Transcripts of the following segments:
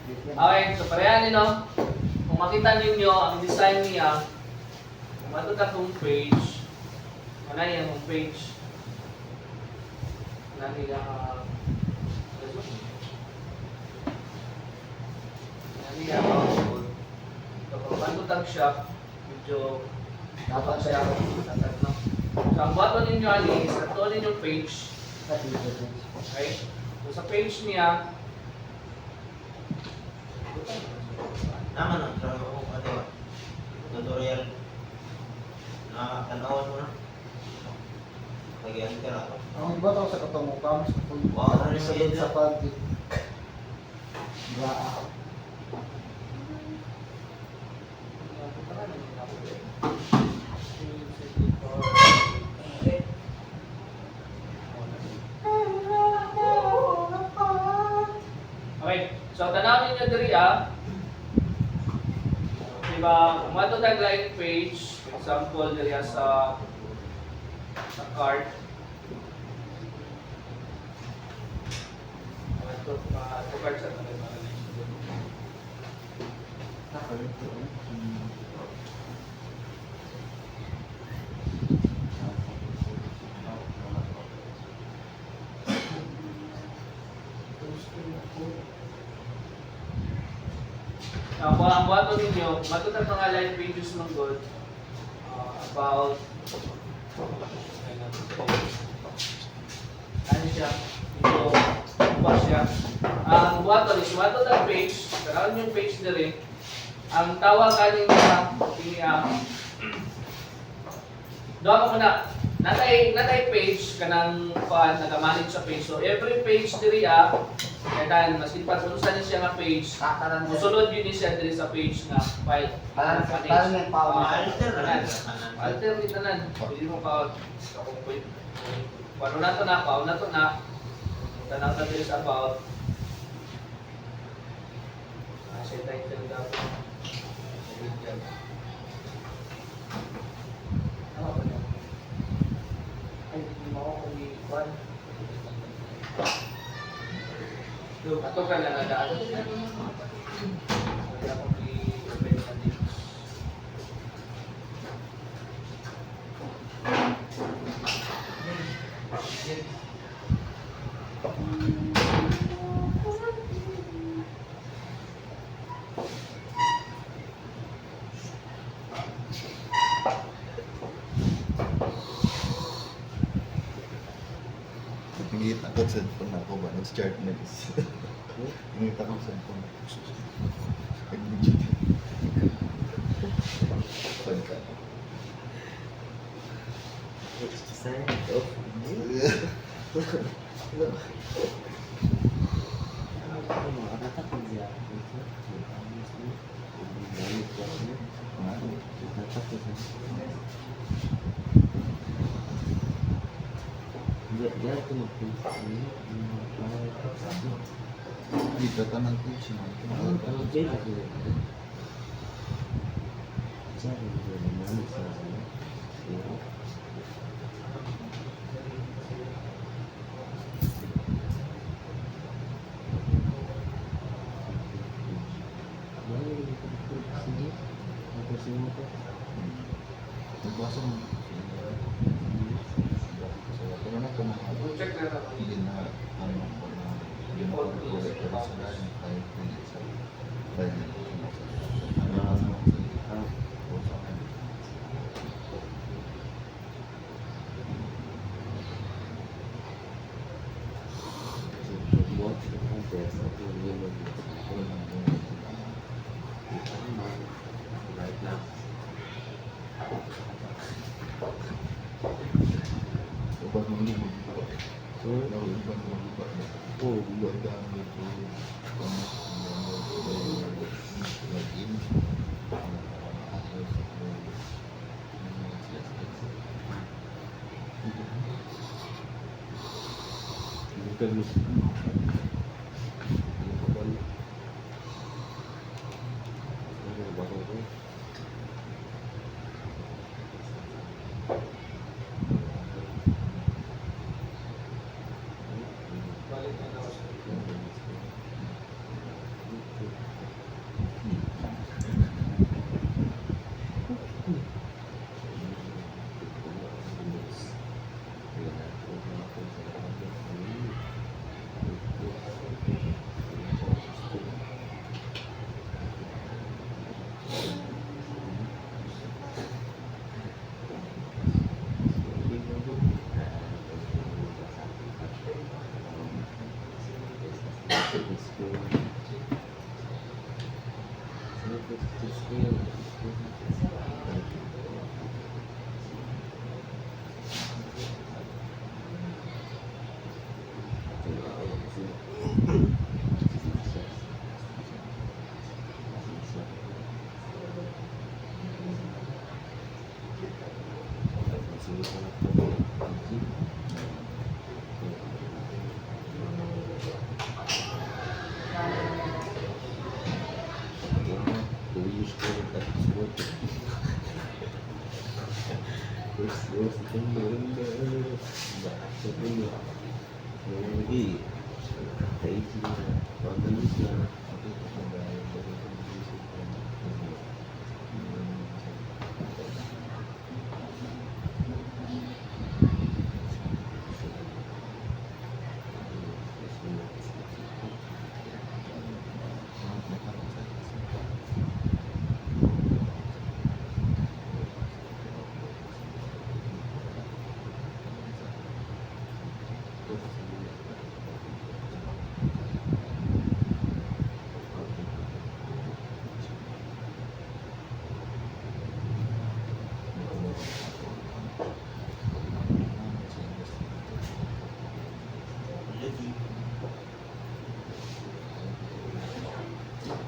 Okay, so parehan no? Kung makita ninyo ang design niya, kung matuta kong page, ano yan yung page? Ano niya so kung matutag siya, medyo dapat siya tatag no? So ang button ninyo is, ito ninyong page. Okay? So sa page niya, naman ang trabaho ko ito. Tutorial. Nakakanawan mo na. Pag-ian ka na ako. Ang iba daw sa katungukam, sa Wow, ano yung sa yun? sa pag Braa. okay, so tanawin nyo diri diba, kung matutag line page, for example, diri sa card. Ito card sa tanawin. Ang button ninyo, matutag mga line pages ng good about ano siya, ito, ba siya. Ang button is matutag page, karoon yung page na rin. Ang tawag kanin niya, doon ako muna, natay page kanang nag-manage sa page. So every page diri kaya maski pa unusan siya nga page, musunod yun siya diri sa page na file. Parang yung power. Alter ni tanan. Pwede mo pa kung pwede. Paano na to na. Tanang na diri sa about. Siya title dapat. Ano ba yan? Ay, hindi mo ako kung ato ka na nadaan. Kaya akong i-prevent na dito. Ngit ako sa cellphone ako ba? Nag-start na this. Ngit ako sa cellphone. Nag-video. Pag ka. It's the same. Oh. Dito ka ng teaching. Nagbasa mo. Pero na kung Check na lang. hindi na ano ko na yung correct sa dahil kahit hindi sa dahil Right now. Ubah muli magbuka. Ubah magbuka. Ubah gamit ito. Login. Bukan Balik na daw siya.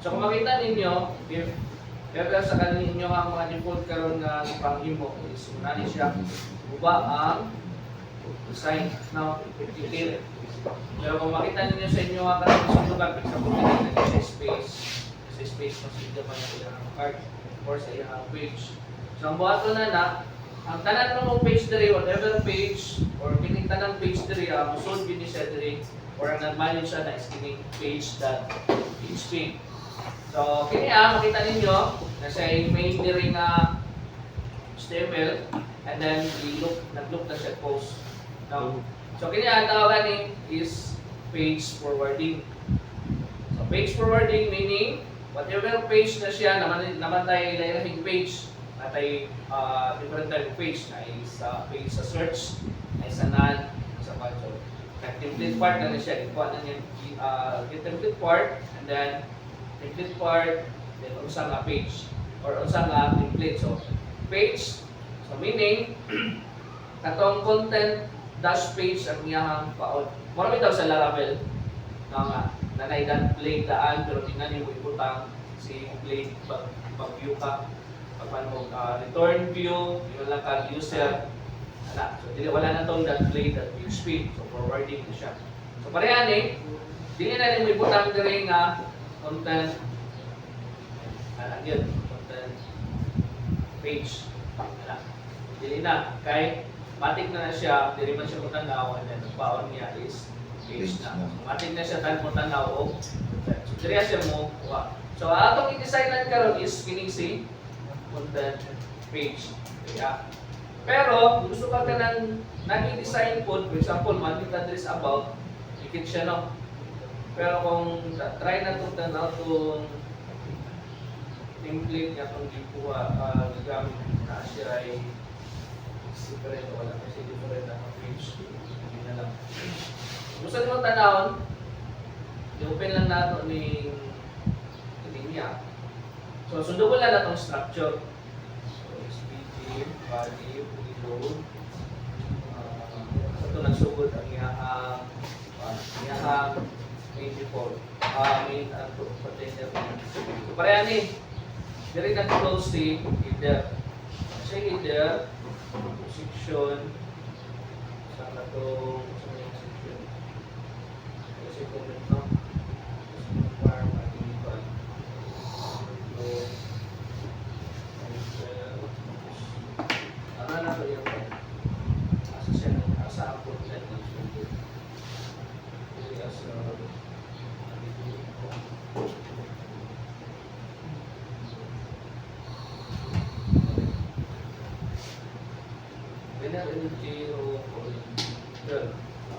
So kung makita ninyo, if ever sa kaninyo ang mga default karon nga panghimo is nani siya uba ang design na detail. Pero kung makita ninyo sa inyo nga karon sa lugar, for example, nakita sa space mas hindi pa niya ang card or sa iyang page. So ang buhaton na ang tanan mo page diri, whatever page or kining tanang page diri, musod gini siya diri or ang nag-manage siya na is kining page.php. So, kini makita ninyo na siya yung main diri nga HTML and then nag-look na siya post. Now, so kini ang tawagan ni is page forwarding. So, page forwarding meaning whatever page na siya naman tayo ilahing page natay different type of page na isa page sa search na isa nan sa control. Template part na siya ikuha na niya template part and then template part, then unsa nga page or unsa nga template. So page, so meaning katong content dash page ang iyang paon. Marami daw sa Laravel nga nanay blade daan pero tingnan niyo ibutang si blade pag-view ka pag mo return view, yun lang ka user. So wala na tong blade.php. So forwarding na siya. So pareha ni dili na ni mo ibutang diri nga content yun, content page dili na kay matik na siya, dili man siya mutanaw and then paon niya is page na matik na siya tan mutanaw o so dili siya mo so atong i-designan karon is kining si content page kaya pero gusto ka nang nag-design po, for example, makita diri sa about ikit siya no. Pero kung try na itong tanaw itong template nga itong gibuha, gagamit na siya ay different o wala kasi different ang page. Hindi na lang. Gusto nyo tanawon, i-open lang natin ni niya. So, sundo ko lang na itong structure. So, SPG, body, reload. Ito nagsugod ang iyahang main default, main container. So pareha ni, diri na close si header. Sa header, section, saan na itong section? Kasi comment no? Ano na ito yung asa siya, asa ako na ito.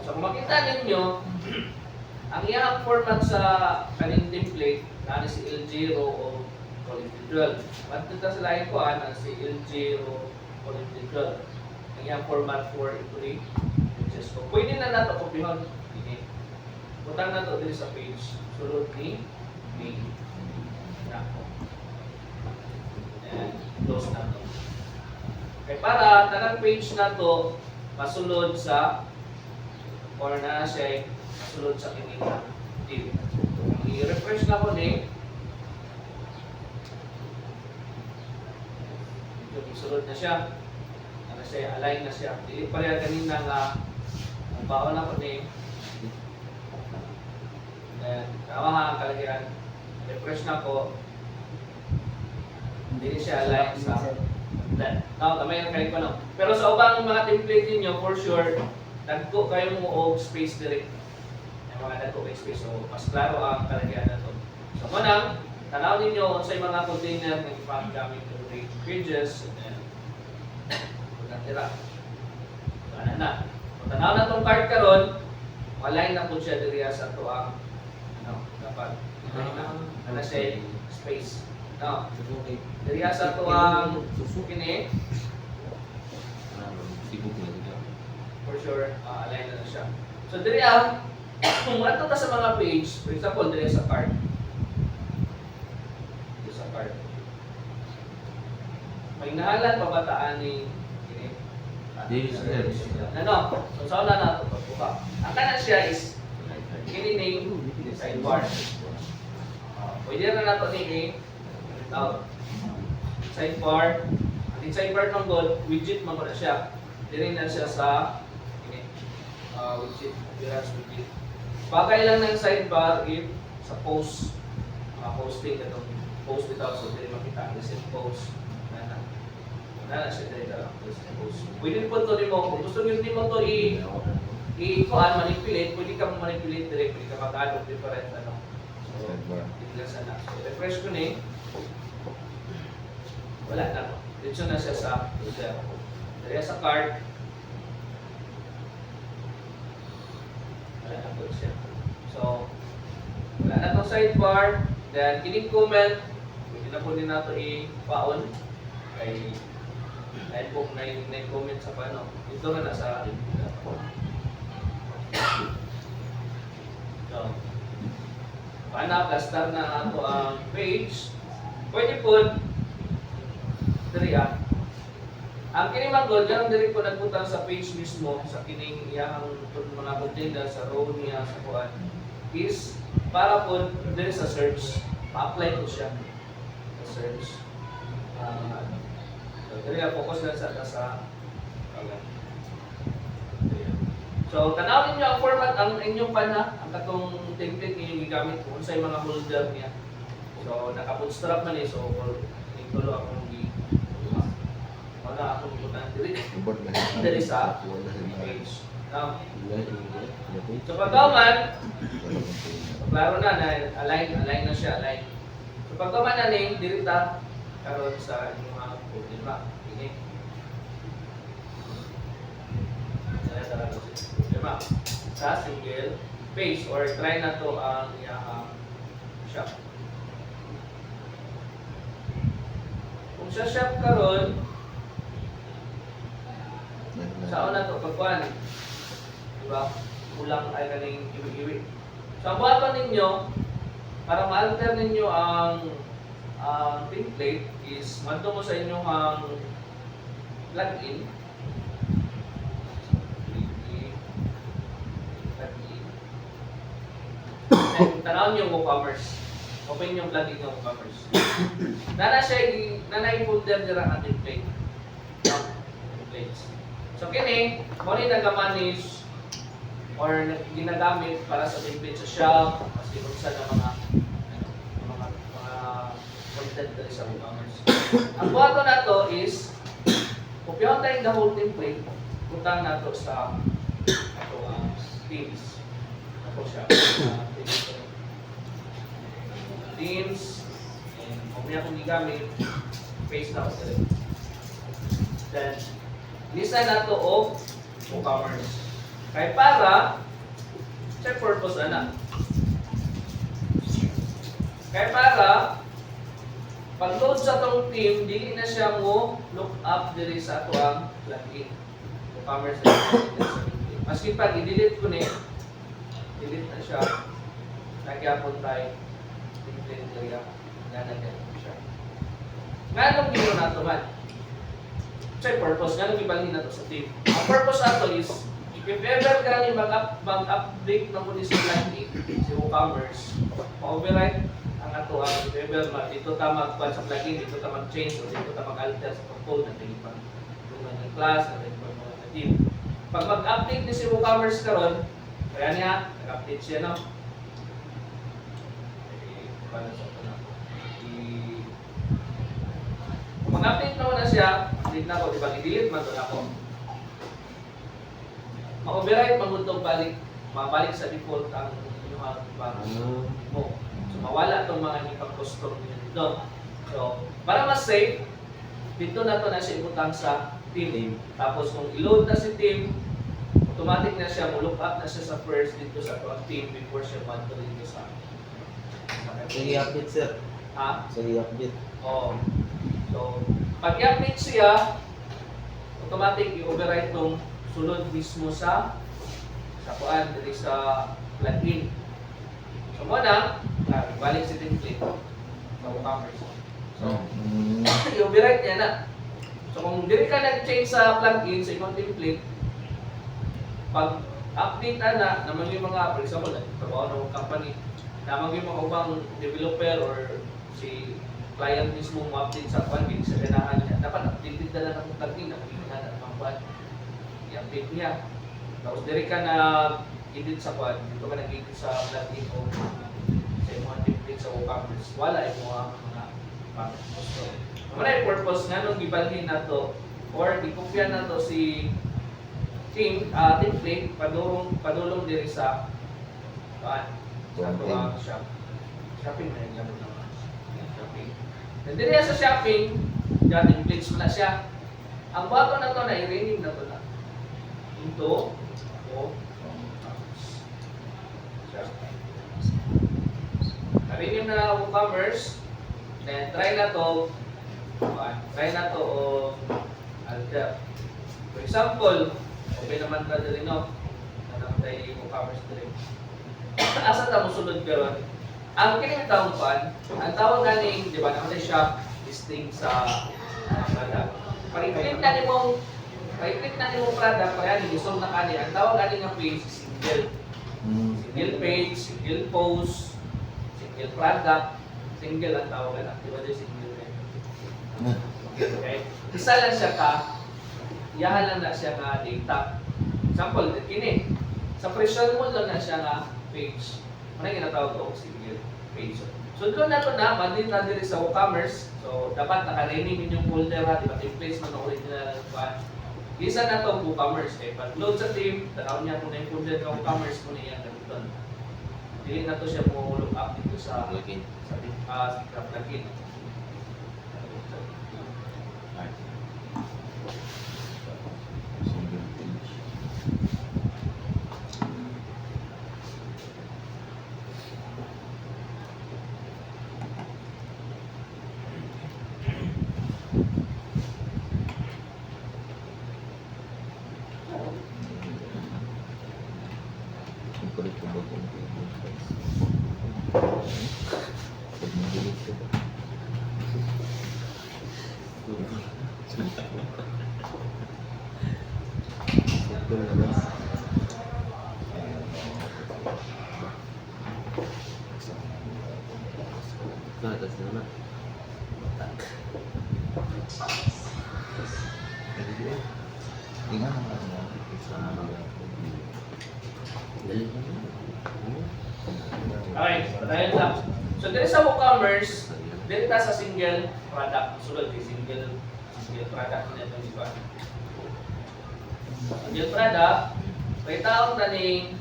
So kung makita ninyo, ang iyang format sa kaning template na si L0 o column 12. Matita sa lain ko na si L0 column 12. Ang iyang format for ito so pwede na nato kopihon ini. Butang na to diri sa page. Sulod ni main. Na. And close na to. Kaya para tanang page na to masulod sa or na siya masulod sa kining div. I-refresh na ko ni ito isulod na siya. Ano siya, align na siya. Dili pa rin kanina nga ang baon na ko ni then tama nga ang kalagyan. Refresh na ko. Hindi siya align sa then, kamay ang kayo ko no. Pero sa ubang mga template ninyo, for sure, dagko kayo mo og space direct. Yung mga dagko kay space, so mas klaro ang kalagyan na to. So muna, tanaw ninyo unsay mga container nga ipagamit to create pages and then tira. So ana na. Kung tanaw na tong card karon, align na po siya diri sa to ang dapat. Ana siya space. No. Diri sa to ang kini for sure align na siya. So diri kung ato ta sa mga page, for example diri sa card. Diri sa card. May nahalan pabataan ni kini. Diri sa Ano? So sa una na to pagbuka. Ang kanan siya is kini name sidebar. Pwede na nato ni sidebar. Ang sidebar ng gold, widget man ko na siya. Diri na siya sa widget, Whereas widget. Bagay lang ng sidebar if sa post, posting itong post without so diri makita recent post. Na siya diri ka post. Pwede po to nimo kung gusto niyo nimo to i-kuan manipulate, pwede ka manipulate diri, pwede ka mag-add different So, tignan sana. So, refresh ko ni. Wala na. Dito na siya sa user. Dito sa card. Wala na po siya. So, wala na itong sidebar. Then, kining comment. Pwede na po din nato i-paon. Kay kahit po na-comment sa paano. Ito na nasa so, paano, star na ato ang page. Pwede po diri ang kini magod diyan diri ko nagpunta sa page mismo sa kining iyang mga container sa row niya sa kuan is para po diri sa search ma-apply ko siya sa search so diri focus lang sa so tanawin niyo ang format ang inyong pana ang katong template niyo gigamit kung unsay mga holder niya so naka-bootstrap man so tulo akong wala akong ibutan diri sa page. Now, so pagkaman, klaro na align na siya, align. So pagkaman na ning dirita karon sa inyong mga problema. Ini. Problema sa single page or try na to ang iyang shop. Kung sa shop karon sa una to pagkuhan. Diba? Kulang ay kaning iwi-iwi. So ang buhaton ninyo para ma-alter ninyo ang template is madto mo sa inyong plugin. And tanawin yung WooCommerce. Open yung plugin ng WooCommerce. Nanay folder dira ang template. Templates. So kini, mo ni nag-manage or ginagamit para sa template sa shop, kasi kung saan ang mga content dali sa WooCommerce. Ang buhato na to is, kopyahan tayong the whole template, putang na to sa themes. Ako siya. Themes, and kung niya kung gigamit, paste na ko sila. Then, lista na to o WooCommerce. Kaya para, check purpose na. Kaya para, pag-load sa tong team, dili na siya mo look up diri sa ato ang plugin. WooCommerce na siya. Maski pag i-delete ko ni, delete na siya. Nagyapon tayo. Template area. Nanagyan siya. Nga nung gino na ito man? So, purpose. Nga nung ibalhin na ito sa team. Ang purpose ato is, if ever ka rin mag-update ng municipal plugin, si WooCommerce, ma-override ang ato ang if ever dito ka mag-pan sa plugin, dito ka mag-change, o dito ka mag-alter sa code na tingin pang ng class, na tingin pang mga team. Pag mag-update ni si WooCommerce karon, kaya niya, nag-update siya, no? Paano sa ito na? Kung mag-update naman na siya, update na ako, di ba? I-delete man doon ako. Ma-override, magundog balik, mabalik sa default ang inyong mo. So, mawala itong mga ipang custom dito. So, para mas safe, dito na ito na siya ibutang sa team. Tapos kung i-load na si team, automatic na siya, look up na siya sa first dito sa team before siya manto dito sa Sige, update sir. ha? Sige, update. Oo. So, pag i-update siya, automatic i-override itong sunod mismo sa kuan dito sa plugin. So, muna, balik si template sa WooCommerce. So, i-override niya na. So, kung hindi ka nag-change sa plugin sa ibang template, pag update na naman yung mga, for example, trabaho ng company, naman yung mga ubang developer or si client mismo mo-update sa plugin, sa ganahan niya, dapat updated na lang ang plugin na magiging na ng kwan. I-update niya. Tapos diri ka na edit sa kwan, dito ka nag-edit sa plugin o sa mga template sa WooCommerce. Wala yung mga pang-post. Wala yung purpose nga nung gibalhin na to or ikopya na to si template padulong diri sa shop. Shopping na yung gamit naman. Shopping. And diri sa shopping, dyan templates mo na siya. Ang bago na to na i-rename na to na. Into rename na WooCommerce. Then try na to o alter. For example, okay naman ka dali no. Naman yung WooCommerce dali. Asa ta mo sulod karon? Ang kini taong pan, ang tawag ganing, di ba, naman shop listing sa product. Pag-click na nimong product, kaya ni gusto na kani, ang tawag ganing nga page single. Single page, single post, single product, single ang tawag na, di ba din single page. Okay? Isa lang siya ka, iyahan lang na siya nga data. Example, kini, sa presyon mo lang na siya nga page. Ano yung ginatawag ko? Single page. So doon na ito na, mandit na din sa WooCommerce. So dapat naka-rename yung folder ha, di ba? Templates mo na original na isa na ito WooCommerce. Eh, pag-load sa team, tanawin niya kung na yung folder ng WooCommerce mo na yan ganito. Dili na ito siya mo look up dito sa plugin. Sa plugin. Okay, dahil lang. So dito sa WooCommerce, dito sa single product. Sulod kay single product na ito, di ba? Single product, may taong taning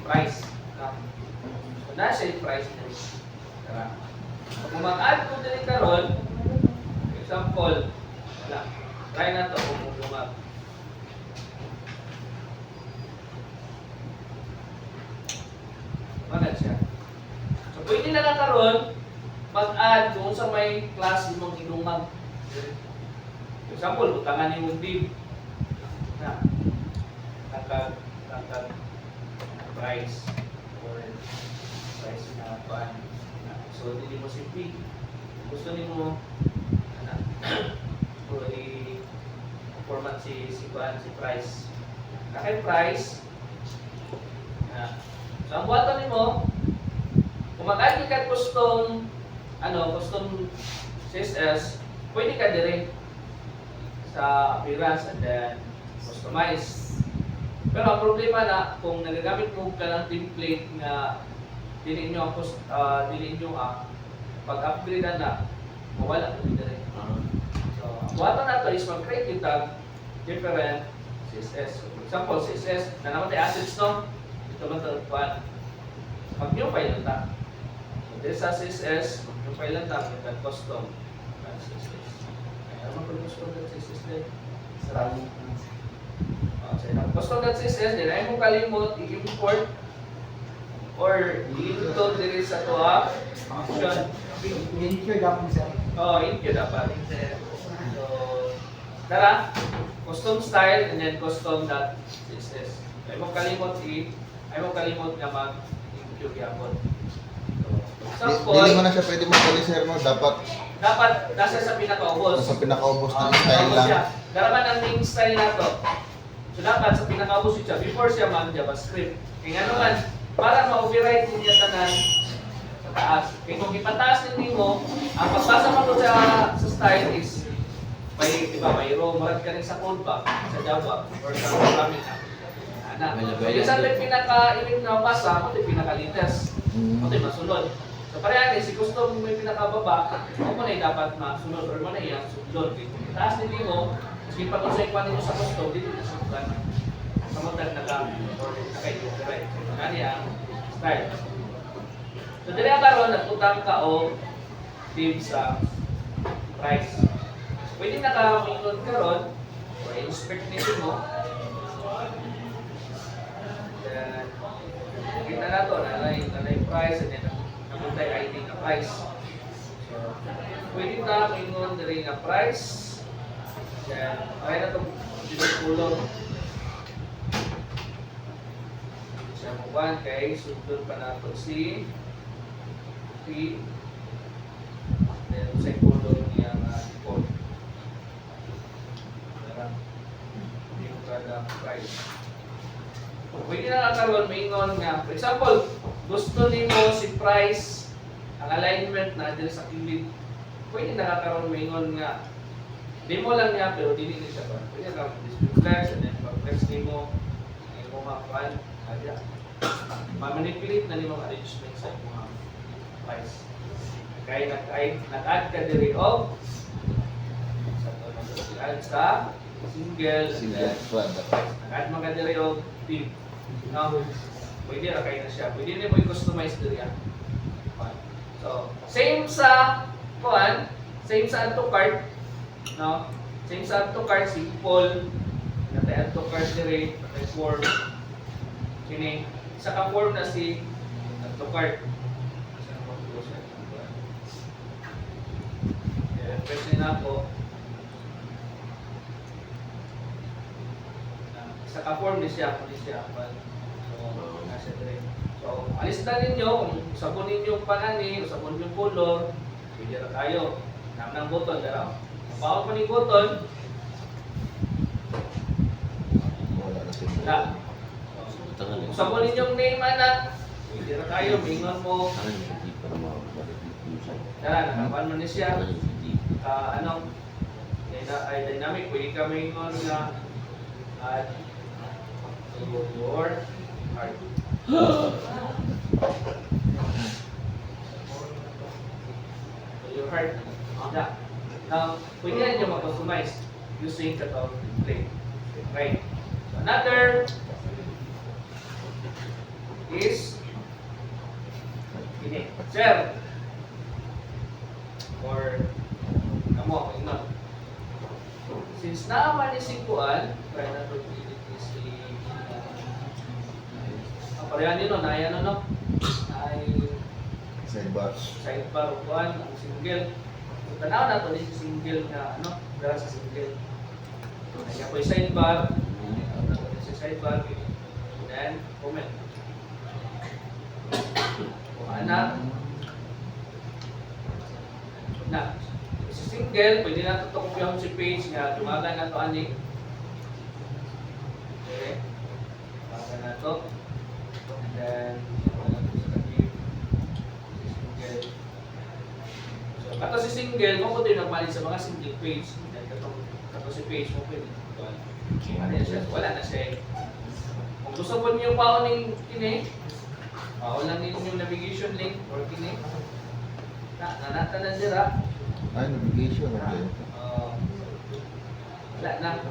price. So na siya yung price na rin. Kung mag-add ko din karon, example, wala. Try na to kung lumag. Magad siya. So pwede na lang karon mag-add kung sa may class mong ilumag. For example, utangan ni mong div. Na. Tangkag price or price na kuan. So dili mo si P. Gusto nimo ana o format si kuan si price. Kay price na. So ang buhaton nimo kung mag-add ka custom custom CSS, pwede ka dire sa appearance and then customize. Pero ang problema na kung nagagamit mo ka ng template nga dili nyo pag-upgrade na mawala mo dire. So, ang buhaton nato is mag-create yung tag different CSS. So, for example, CSS na naman tayo assets no. Ito man ito pag new file lang ta. So, this sa CSS, pag new file lang ta, mag custom CSS. Kaya naman pag custom CSS din. Sarang. Custom.css, din ay mo kalimot i-import or i-install diri sa tuwa function. Insure dapat sir. Include dapat. So, tara, custom style and then custom.css. Ay mo kalimot nga mag-include yapon. So, Dili mo na siya pwede magpali sir no, dapat nasa sa pinakaubos. sa pinakaubos ng style lang. Daraman ang main style na to. So dapat sa pinakaubos siya before siya mag-JavaScript. Kaya nga naman, para ma-override niya tanan sa taas. Kaya kung ipataas din mo, ang pagbasa mo sa style is may raw, marag ka rin sa code ba, sa Java, or sa programming. Kaya saan tayo pinaka-iling na basa, ako tayo pinaka-latest. Ako tayo masunod. So parehan si custom may pinakababa, ako mo na dapat masunod or mo na iya sunod. Kung taas din mo, maski pa kung sa ikwanin mo sa custom, dito na sunod. Samantan or naka-override. Kani ang style. So dili ang karon nagputang ka o div sa price. Pwede naka-include karon o inspect nito mo. Then kita na to na price and then napunta yung ID na price. So pwede na maingon diri nga price. Then ay na to dito siya mo 1 kay sundot pa na to si P then sa color niya na default yung kada price. Pwede na nakaroon maingon nga for example gusto nimo si price ang alignment na diri sa kilid pwede nakakaroon maingon nga demo lang niya pero dili ni siya ba pwede ka display flex and then pag flex nimo ay mo makuan adya ma-manipulate na nimo arrangement sa mga price kaya nag-add ka diri of sa single nag-add mo ka diri of div no pwede ra kay na siya pwede nimo i-customize diri so same sa kuan same sa add to cart no same sa add to cart simple natay add to cart diri natay form kini sa ka form na si add to cart press na ako sa ka form ni siya so nasa diri so alis na ninyo kung sabon ninyo panani o sabon yung color pwede ra kayo ng button dara bawal pa ni button Wala na siya. wala kung sabon ninyong name ana pwede ra kayo mingon mo dara nakapan mo ni siya dynamic pwede ka mingon nga add to your heart your heart now pwede rin nyo mag-customize using katong template right so another is ini share or kamo ingnon since naaman ni si kuan try na to si parehan nino na yan ano ay Sidebar. sidebar o kuan ang single so tanaw na to ni si single nga ano dara sa single ay ako'y sidebar na to si sidebar then comment na si single, pwede na ito kopyahan si page nga, tumagan na ito ani. Okay. Tumagan na ito. And then, single. So, kato si single, mo ko din nagmalit sa mga single page. Kato si page mo pwede. Ano yan siya? Wala na siya. Kung gusto po niyo pa ng kini, wala ninyo yung navigation link or kini. Nanata na sila. Ay, navigation. Okay. Wala na.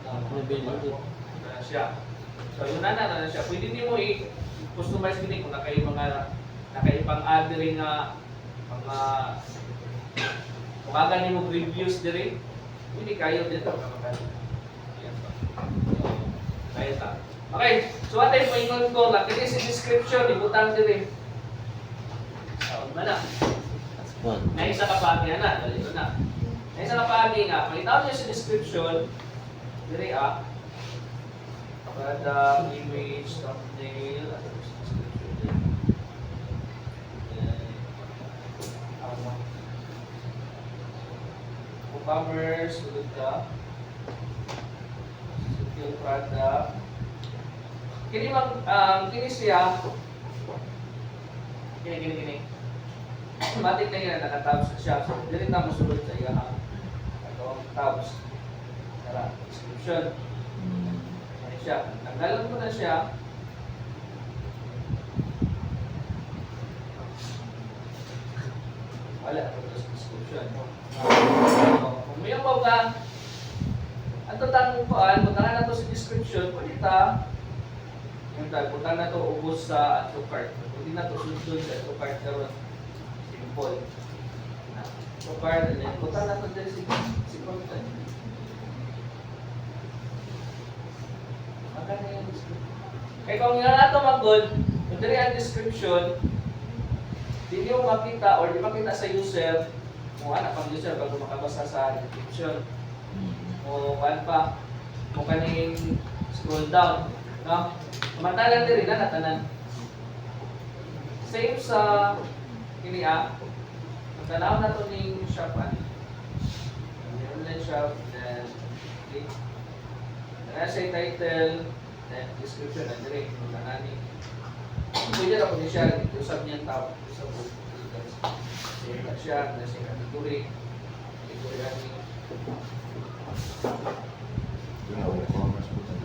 Wala na siya. So yun na siya. Pwede niyo mo i-customize kini kung nakaipang add rin nga mga kumagan niyo mo reviews diri. Hindi kayo dito. Kaya ta. Okay, so what I'm going ko lang, kini si description, ibutang diri. Saon man na. May isa ka pagi na, dito na. May isa ka pagi nga, pakitaw niyo sa description, diri product, image, thumbnail, at description din. E-commerce, tulad ka. Skill product. Kini siya. Kini. Matik na yan, naka-tabs na siya. So, dili na mo sulod sa iya. Ito, tabs. Tara, description. Ano siya. Tanggalan mo na siya. Wala, ito sa description. Kung may umaw ka, ang tatang kuan, puntahan na ito sa description, pwede ta. Punta na ito ubos sa auto cart. Pwede na ito sunod sa auto cart karon. Simple. Auto cart, and then punta na ito din si content. Maganda yung description. Kaya kung nga na ito mag-good, kung dali ang description, di nyo makita or di makita sa user, kung anak pang user bago makabasa sa description. O ano pa, kung kaning scroll down. No? Samantalang din rin na natanan. Same sa kini magkanaw na ito ng shop online shop, then click. Then say title, then description, and direct. Magkanani. Pwede na po niya siya, usap niya ang tao. Usap po. Say na siya, then say category. Category ani. E-commerce po tayo.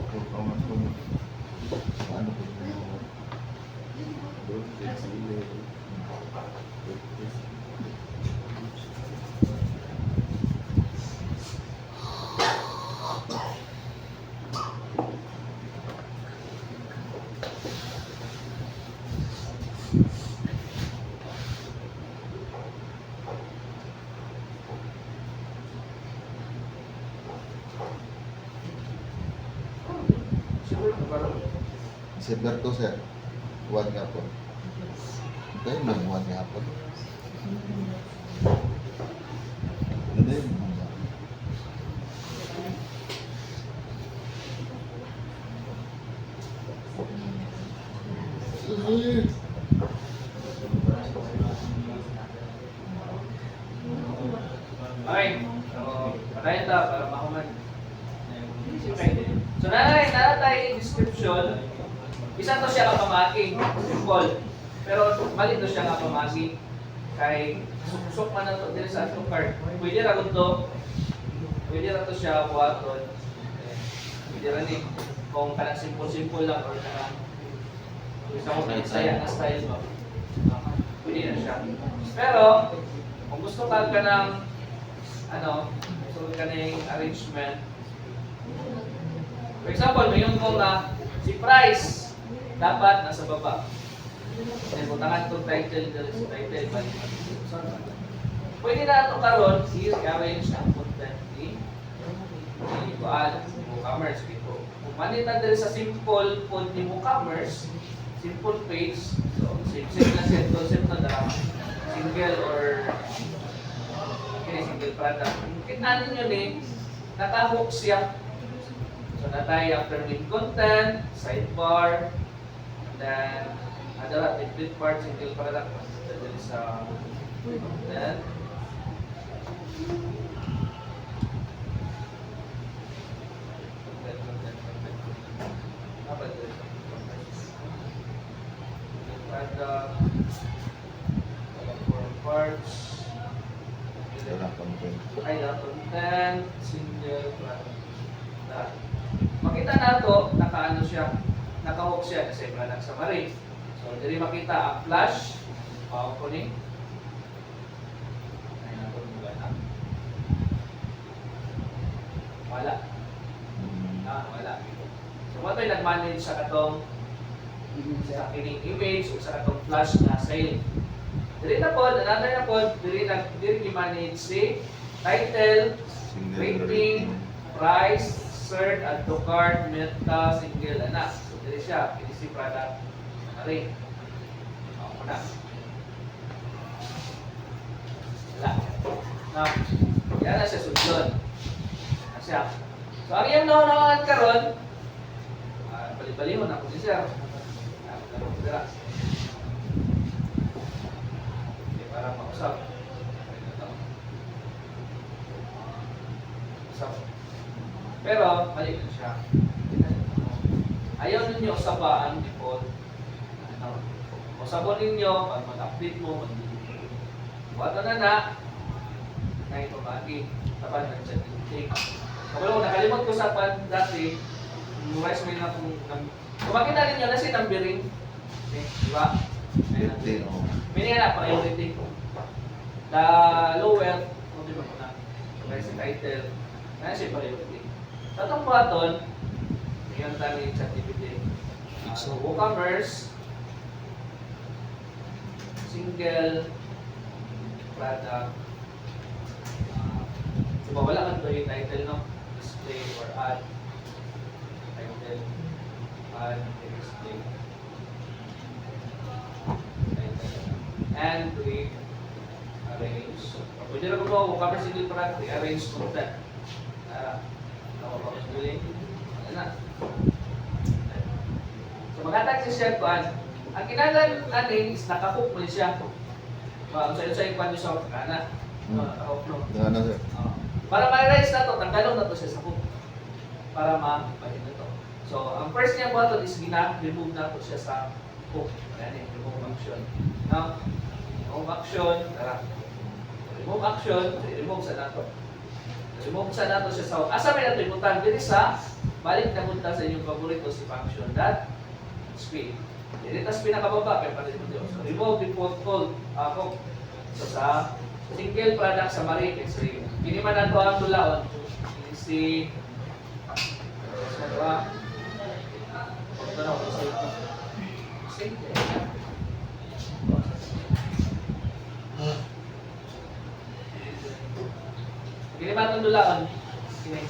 E-commerce po. Ano po yung December to, sir. 1 nga po. Tayo lang 1 nga po. Hindi. Okay. So, patayin ta para makuman. So, tayo description. Isa to siya kapamagi. Simple. Pero mali to siya kapamagi. Kay susok man na to dili sa auto cart. Pwede ra gud to. Pwede ra to siya buhaton. Pwede ra ni kung kanang simple lang or kanang isa mo saya na style mo. Pwede na siya. Pero kung gusto ka ng gusto ka ng arrangement. For example, mayroon ko na si price dapat nasa baba. Then butangan itong title dito sa title balik. Pwede na ito karon i-arrange ang content ni WooCommerce dito. Kung manita dito sa simple pod ni WooCommerce, simple page, so same na set concept na dara single or Kaya single product. Kita ninyo ni, nakahook siya. So natay after main content, sidebar, and then adara template part, single product. Dito sa content. Parts, Wala pang point. ay content, single product. Makita na to, nakaano siya, nakahook siya kasi product summary. So, dili makita ang flash, ko ni. Ay na to na. Wala. Wala. So, mo to'y nag-manage sa katong sa kining image o sa katong flash na sale. Dili na po, another na po, dili i-manage si title, rating, price, search, add to cart, meta, single, anak. So, dili siya, si product summary. Ako na. Wala. Now, yan na siya sunod. Na siya. So, ang iyang naunawaan karon, bali-balihon ako ni siya. Dira. Para mausap. Usap. Pero, balik na siya. Ayaw ninyo usapan ang default. Usapon ninyo, pag mag-update mo, buwato na ito bagi. Tapan ng chat intake. Kapag nakalimot ko usapan dati, memorize mo yun na kung makita ninyo na si numbering. Okay, diba? Meaning na, priority. The lower, kung di ba ko na, kaya si title, kaya si priority. Sa itong button, ngayon tayo yung ChatGPT. WooCommerce, single, product, diba wala man ito yung title, no? Display or add, title, add, display. And rearrange. Pwede na kung WooCommerce single product, rearrange content. Nakapagpapatuloy. Ano na. So magkatag si Chef Kuan. Ang kinaglan natin is nakahook mo siya. Sa ikuan nyo sa kana. Nakahook no. Ano sir? Para ma-erase na to, tanggalon na to siya sa hook. Para ma-pahin na to. So ang first niya button is remove na to siya sa hook. Ayan yung remove action. Now, remove action, tara. Remove action, remove sa nato. Remove sa nato siya sa hook. Asa may nato imutan? Dito sa, balik na punta sa inyong paborito si function that speed. Dito sa pinakababa, kaya pala dito. So, remove default code hook. So sa single product summary, so kiniman na to ang tulaon. Si ito na ako sa Kini matong dulaan. Kini.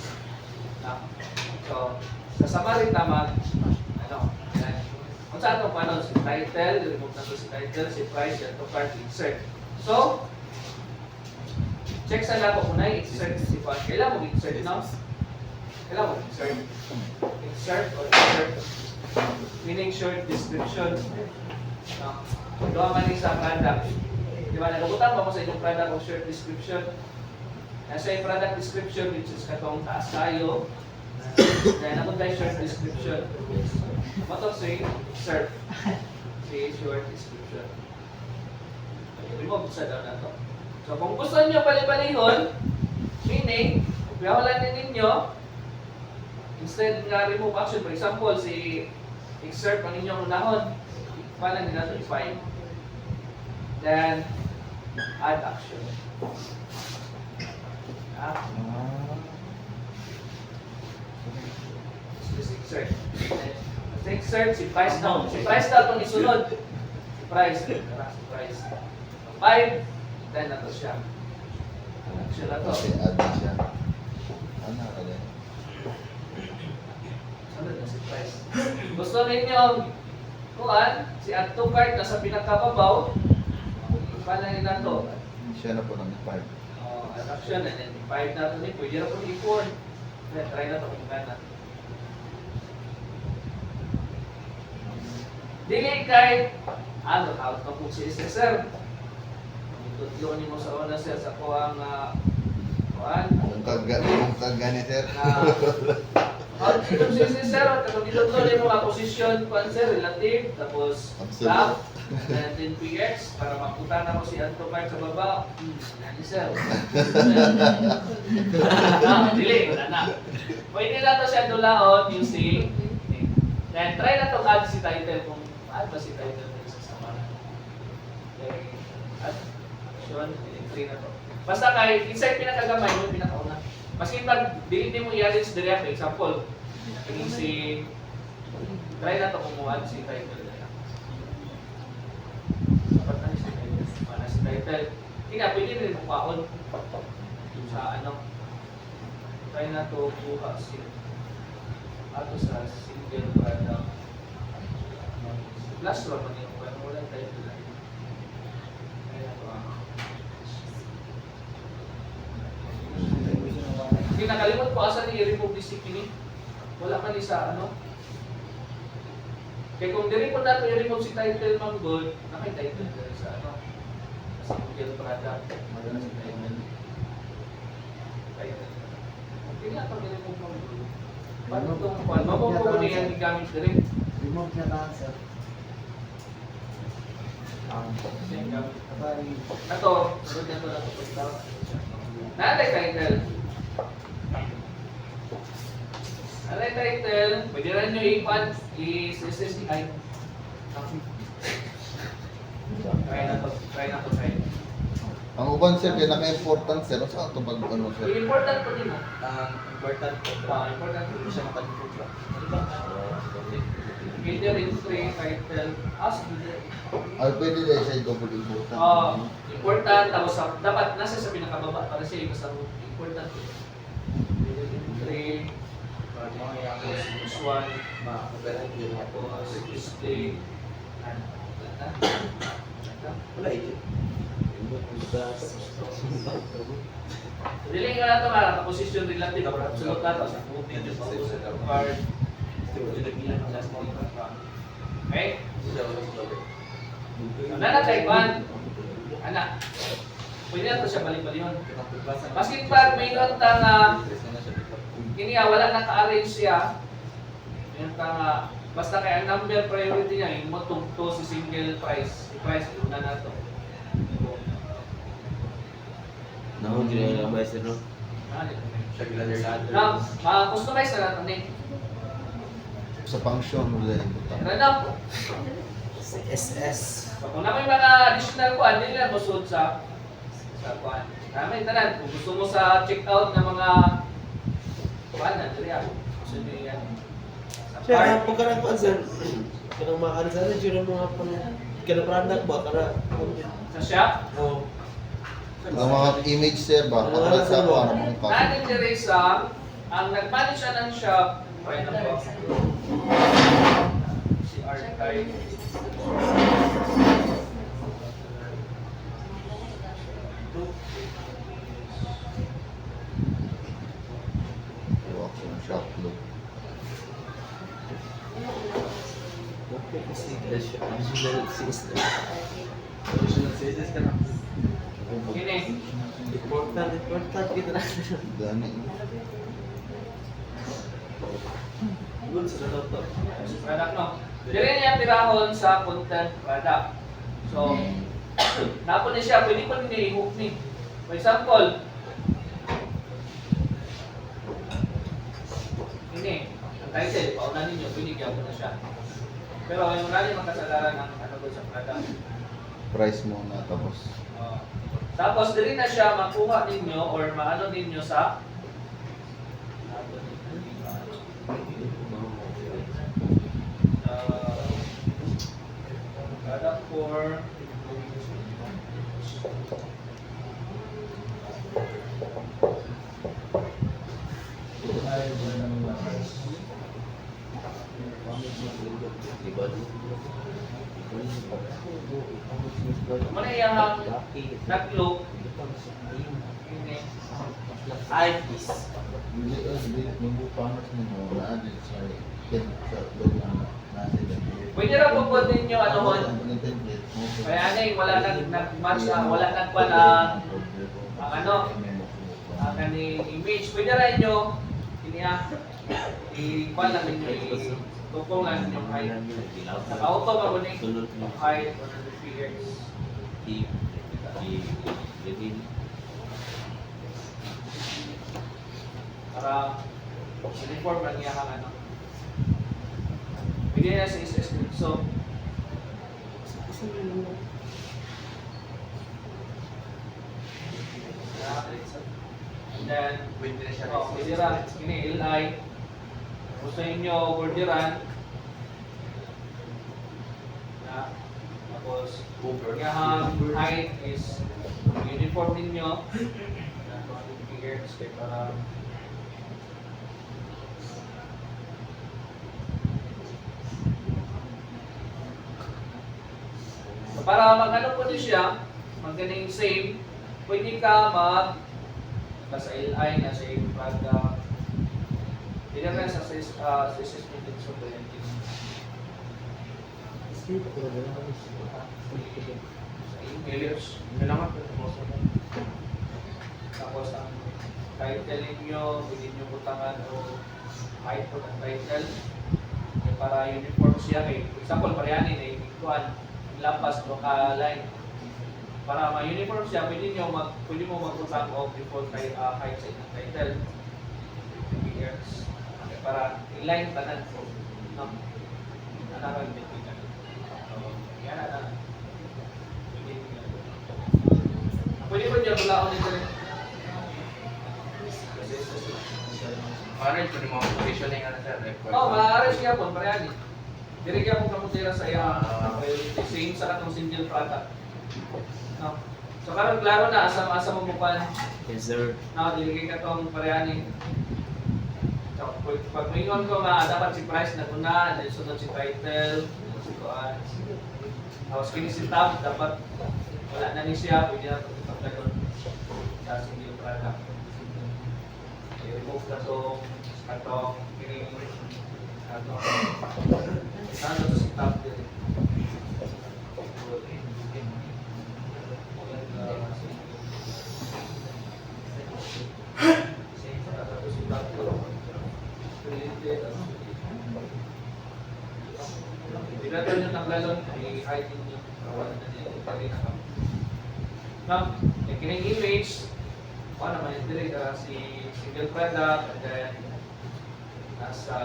So, sa summary tamag yan. Kung sa atong paano si title, remove na to si title, si price, yan to cart, insert. So, check sa labo kung na-insert si Juan. Kailan mo insert, no? Kailan mo insert? Insert or insert. Meaning short description. No? Doon man sa product. Di ba, nagabutan pa mo sa inyong product o short description. Nasa yung product description, which is katong taas tayo. Kaya naman tayo short description. Matong si insert. Si short description. Remove sa daw na to. So kung gusto nyo pali-palihon, meaning, kung piyawalan din ninyo, instead nga remove action, for example, si excerpt ang inyong unahon, pala nila to define. Then, add action. This excerpt. Sa excerpt, si price down. Si price down itong isunod. Si price. Si price. 5, 10 na to siya. Action na to. Kasi add na siya. Ano ka din? Sunod na si price. Gusto ninyo, kuhan, si add to cart nasa pinakababaw, pala nila to. Siya na po ng 5. Transaction, and then 5 na ito ni, pwede na po i-4. Try na ito kung gana. Dili kay, out na po si sir. Tutulungan niyo mo sa una sir sa kuwang, kuwan. Kung kagani sir. Itong sir, katong ditutulungan mo ang posisyon, kuwan sir, relative, tapos Absolute. lap, and then PX, para mapunta na ko si Anto Park sa baba. Nani sir. Dili, wala na. Pwede na to siya dulaon using, then try na to add si title kung ano ba si title na isa sa mga. Okay. At, yun, try na to. Basta kay, inside pinakagamay mo, pinakauna. Maski pag dili mo i-arrange dire, for example, kung si, try na to kumuha si title na lang. Sapat na si title. Para si title. Kaya pwede rin mukhaon sa ano. Try na to buha si ato sa single product. Last one man yung kung walang title lang. Kaya to Hindi nakalimot ko asa ni i-remove this ini. Wala man ni sa ano. Kaya kung diri po nato i-remove si title Ma'am God, naka-title diri sa ano. Sa single product. Madala si title. Title. Okay nga pag i-remove Ma'am God. Paano itong kuwan? Mabubuo niya yung gamit diri. Remove niya na, sir. Same gamit. Bye. Ato, sunod na ito na ito. Nanay title. Nanay title, pwede rin nyo i-pan, i-SSDI. Try na to, try. Ang uban sir, kaya naka-important sir. Saan ito pag ano sir? Important po din mo. Important po. Important po Hindi siya. siya makalimot lang. Video entry, title, sige. Ay, pwede dahil siya double important. Important, tapos dapat nasa sa pinakababa para siya yung basta important. Video entry, tapos this one, Ma-operate yun ako. tapos display, Wala ito. Dili nga na ito nga, naka-position relative or absolute na ito sa moving yung pag-usap ng card. Okay? Anak, type 1. Anak. Pwede na ito siya balik-balihon. Maski pag may nota nga, kiniya, wala naka-arrange siya. Yung nga, basta kaya ang number priority niya, yung mo to si single price. I-price, una na ito. Naku, ginagawa sir, no? Now, ma-customize na natin eh. Sa function, wala important. Run up. CSS. Kung na may mga additional kuan, hindi nila musod sa kuan. Namin tanan, kung gusto mo sa check-out ng mga kuan na, dili ako. Gusto nyo yan. Sa Siya, card. pagkarang ko, sir. Kanang mga ano sa sir, mga pang kinapranak ba? Kara, Sa shop. oh. Ang mga image sir ba? Katulad sa ako, ano mga copy. Natin Teresa, ang nag-manage siya ng shop, kaya na po. Si Archive. Walk yung shop look. Okay, kasi additional CSS. Additional CSS ka na. Kini. Important kita na. Gani. Good sa to. Product no. Dire niya pirahon sa content product. So, napon ni siya, pwede pa niya i-hook ni. For example, ini, ang title, pauna ninyo, binigyan ko na siya. Pero yung rally makasalaran ng ano ko sa product. Price mo na tapos. Tapos dili na siya makuha ninyo or maano ninyo sa product for Muna yung nag-look Ini. Ay, please. Nunggu panas mo, na-adit sa loob ng nasa Pwede rin po po ninyo ano mo. Kaya wala nag-match, wala nagpa ng ang ano, ang kaning image. Pwede rin nyo, i-kuha lang ninyo, i-tukungan yung height. Naka-auto ba mo yung height 100 figures. Para uniform lang niya kang ano. Pwede na sa SS so and then pwede rin ini LI gusto nyo borderan na tapos yung height is uniform ninyo figures kaya para so, para mag-ano po din siya, magaling same, pwede ka nasa LI, nasa product, hindi na sa system din so ba yan. Sa emails, tapos ang title ninyo, pwede nyo butangan o height po ng title para uniform siya kay example, parehani na ikuan lampas o ka-line. Para ma-uniform siya, pwede mo magbutang o default height sa inyong title. Figures. Para i-line tanan po. No? Anakan din kita. Yan na. Pwede mo dyan bulaon nito rin. Parang ito yung mga positioning ano sir. Oo, maaari siya po, parehani. Diri kaya kung kamutira sa iya, same sa katong single product. No. So karon klaro na asa mo mupan. Yes, sir. No, dili ka tong parehani. So pag mingon ko dapat si price na una, then sunod si title, si kuan. Tapos kini si tab dapat wala na ni siya, pwede na pagdagon sa single product. I-remove na katong kini Saan ito si top din? Binato nyo ng lalon, i-hide nyo. Kawan na nyo. Now, kining image, ano naman yung direct si single product, and then nasa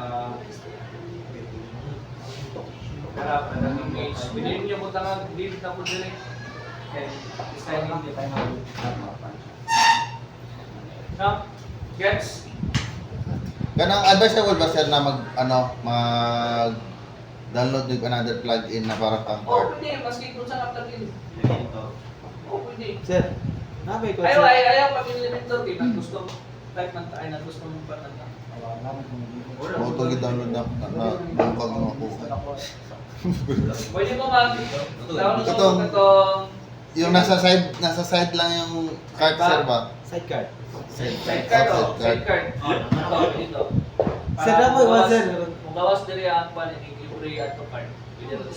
harap na ng image. Pwede nyo butangan, leave na po direct. And designing nyo. Now, gets? Kanang advisable ba sir na download ng another plugin na para kang Oh, pwede. Maski kung saan ka-plugin. Oh, pwede. Sir, nabay ko Ayaw pag-implementor din. Gusto type ng tayo na gusto mong pananta. auto gi-download na bukag mo ako. Pwede mo mag-download Itong- mo itong Yung nasa side lang yung card sir ba? sidecar. sidecar o sidecar. Ito, dito. Sir, nabay ko sir. Kung gawas diri ang pan ni libre at to card. Pwede rin.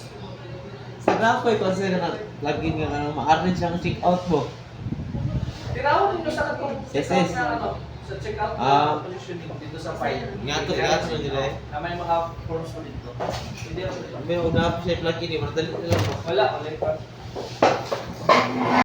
Sir, nabay ko sir na plugin nga ano, ma-arrange ang check out mo. Tinawag nyo sa katong Yes, checkout yes. na ano, sa checkout Ah. na positioning dito sa file. Ngato nila eh. Na may mga forms mo dito. Hindi rin. May una siya plugin eh, madali lang. Wala pa.